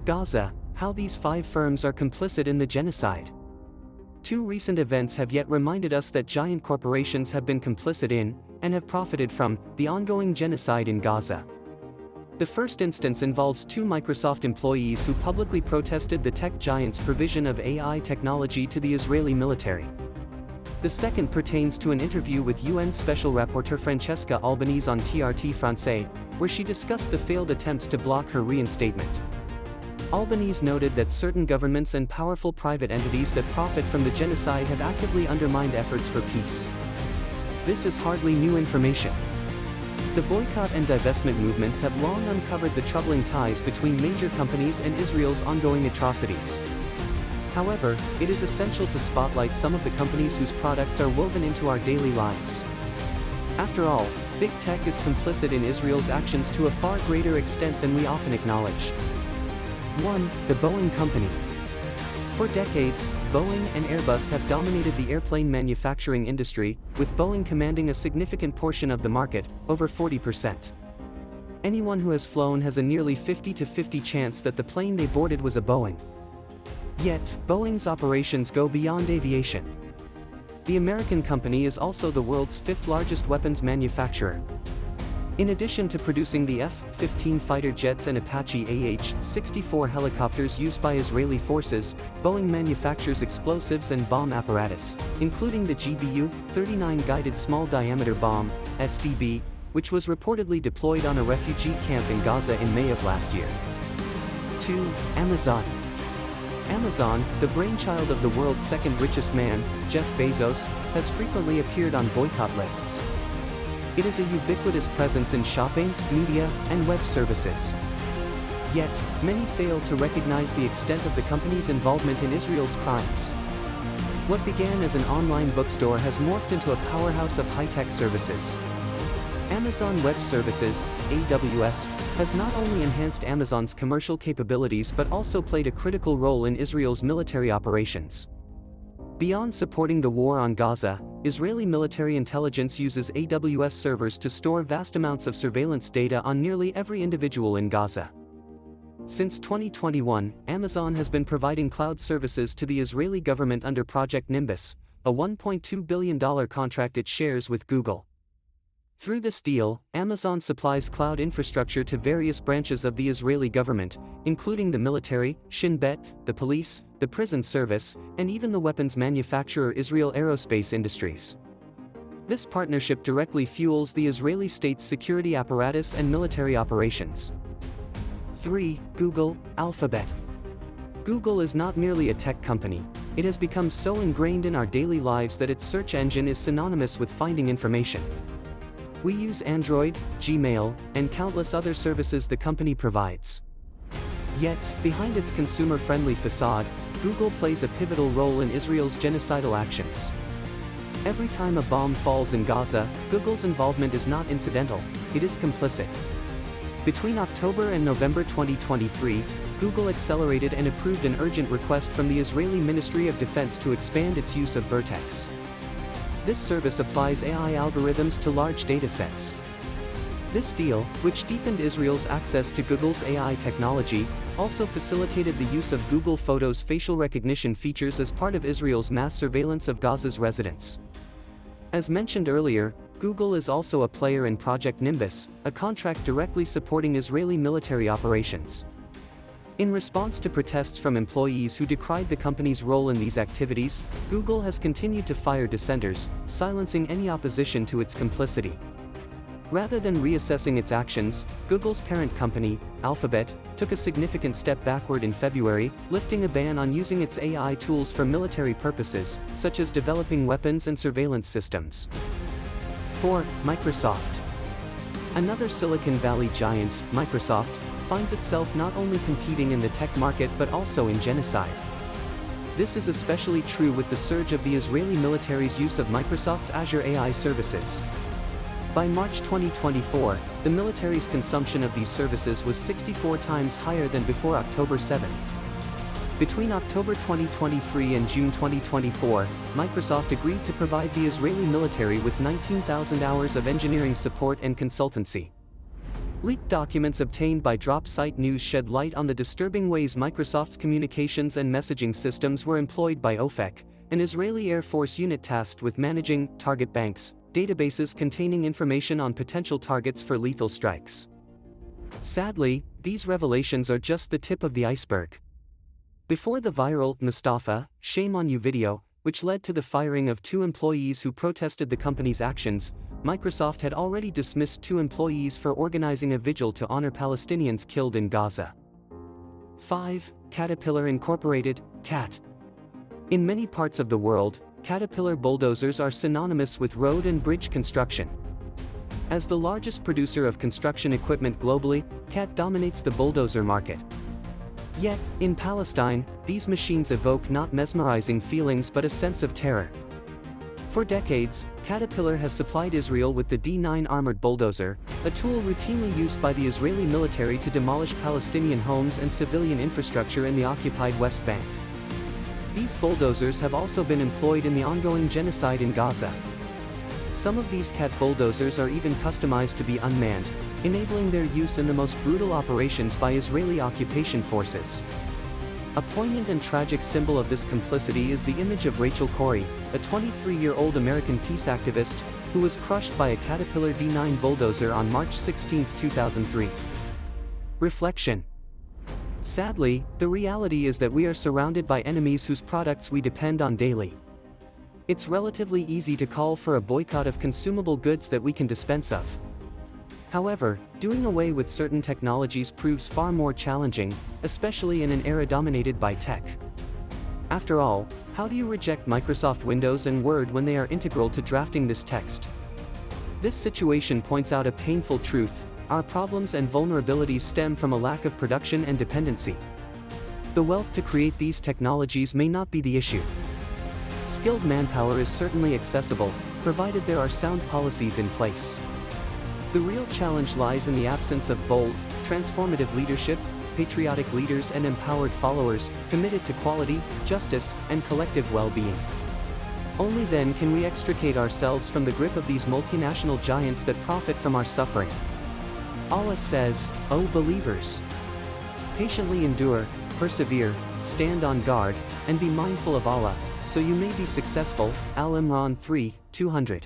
Gaza, how these 5 firms are complicit in the genocide. 2 recent events have yet reminded us that giant corporations have been complicit in, and have profited from, the ongoing genocide in Gaza. The first instance involves 2 Microsoft employees who publicly protested the tech giant's provision of AI technology to the Israeli military. The second pertains to an interview with UN Special Rapporteur Francesca Albanese on TRT Francais, where she discussed the failed attempts to block her reinstatement. Albanese noted that certain governments and powerful private entities that profit from the genocide have actively undermined efforts for peace. This is hardly new information. The boycott and divestment movements have long uncovered the troubling ties between major companies and Israel's ongoing atrocities. However, it is essential to spotlight some of the companies whose products are woven into our daily lives. After all, big tech is complicit in Israel's actions to a far greater extent than we often acknowledge. 1. The Boeing Company. For decades, Boeing and Airbus have dominated the airplane manufacturing industry, with Boeing commanding a significant portion of the market, over 40%. Anyone who has flown has a nearly 50-50 chance that the plane they boarded was a Boeing. Yet, Boeing's operations go beyond aviation. The American company is also the world's 5th largest weapons manufacturer. In addition to producing the F-15 fighter jets and Apache AH-64 helicopters used by Israeli forces, Boeing manufactures explosives and bomb apparatus, including the GBU-39 Guided Small Diameter Bomb, SDB, which was reportedly deployed on a refugee camp in Gaza in May of last year. 2. Amazon. Amazon, the brainchild of the world's 2nd richest man, Jeff Bezos, has frequently appeared on boycott lists. It is a ubiquitous presence in shopping, media, and web services. Yet, many fail to recognize the extent of the company's involvement in Israel's crimes. What began as an online bookstore has morphed into a powerhouse of high-tech services. Amazon Web Services, AWS, has not only enhanced Amazon's commercial capabilities but also played a critical role in Israel's military operations. Beyond supporting the war on Gaza, Israeli military intelligence uses AWS servers to store vast amounts of surveillance data on nearly every individual in Gaza. Since 2021, Amazon has been providing cloud services to the Israeli government under Project Nimbus, a $1.2 billion contract it shares with Google. Through this deal, Amazon supplies cloud infrastructure to various branches of the Israeli government, including the military, Shin Bet, the police, the prison service, and even the weapons manufacturer Israel Aerospace Industries. This partnership directly fuels the Israeli state's security apparatus and military operations. 3. Google, Alphabet. Google is not merely a tech company. It has become so ingrained in our daily lives that its search engine is synonymous with finding information. We use Android, Gmail, and countless other services the company provides. Yet, behind its consumer-friendly facade, Google plays a pivotal role in Israel's genocidal actions. Every time a bomb falls in Gaza, Google's involvement is not incidental, it is complicit. Between October and November 2023, Google accelerated and approved an urgent request from the Israeli Ministry of Defense to expand its use of Vertex. This service applies AI algorithms to large datasets. This deal, which deepened Israel's access to Google's AI technology, also facilitated the use of Google Photos' facial recognition features as part of Israel's mass surveillance of Gaza's residents. As mentioned earlier, Google is also a player in Project Nimbus, a contract directly supporting Israeli military operations. In response to protests from employees who decried the company's role in these activities, Google has continued to fire dissenters, silencing any opposition to its complicity. Rather than reassessing its actions, Google's parent company, Alphabet, took a significant step backward in February, lifting a ban on using its AI tools for military purposes, such as developing weapons and surveillance systems. 4. Microsoft. Another Silicon Valley giant, Microsoft, finds itself not only competing in the tech market but also in genocide. This is especially true with the surge of the Israeli military's use of Microsoft's Azure AI services. By March 2024, the military's consumption of these services was 64 times higher than before October 7. Between October 2023 and June 2024, Microsoft agreed to provide the Israeli military with 19,000 hours of engineering support and consultancy. Leaked documents obtained by Drop Site News shed light on the disturbing ways Microsoft's communications and messaging systems were employed by OFEC, an Israeli Air Force unit tasked with managing target banks, databases containing information on potential targets for lethal strikes. Sadly, these revelations are just the tip of the iceberg. Before the viral "Mustafa, shame on you" video, which led to the firing of 2 employees who protested the company's actions, Microsoft had already dismissed 2 employees for organizing a vigil to honor Palestinians killed in Gaza. 5. Caterpillar Incorporated, CAT. In many parts of the world, Caterpillar bulldozers are synonymous with road and bridge construction. As the largest producer of construction equipment globally, CAT dominates the bulldozer market. Yet, in Palestine, these machines evoke not mesmerizing feelings but a sense of terror. For decades, Caterpillar has supplied Israel with the D9 armored bulldozer, a tool routinely used by the Israeli military to demolish Palestinian homes and civilian infrastructure in the occupied West Bank. These bulldozers have also been employed in the ongoing genocide in Gaza. Some of these CAT bulldozers are even customized to be unmanned, enabling their use in the most brutal operations by Israeli occupation forces. A poignant and tragic symbol of this complicity is the image of Rachel Corrie, a 23-year-old American peace activist, who was crushed by a Caterpillar D9 bulldozer on March 16, 2003. Reflection. Sadly, the reality is that we are surrounded by enemies whose products we depend on daily. It's relatively easy to call for a boycott of consumable goods that we can dispense of. However, doing away with certain technologies proves far more challenging, especially in an era dominated by tech. After all, how do you reject Microsoft Windows and Word when they are integral to drafting this text? This situation points out a painful truth: our problems and vulnerabilities stem from a lack of production and dependency. The wealth to create these technologies may not be the issue. Skilled manpower is certainly accessible, provided there are sound policies in place. The real challenge lies in the absence of bold, transformative leadership, patriotic leaders and empowered followers, committed to quality, justice, and collective well-being. Only then can we extricate ourselves from the grip of these multinational giants that profit from our suffering. Allah says, "O believers, patiently endure, persevere, stand on guard, and be mindful of Allah, so you may be successful." Al-Imran 3:200.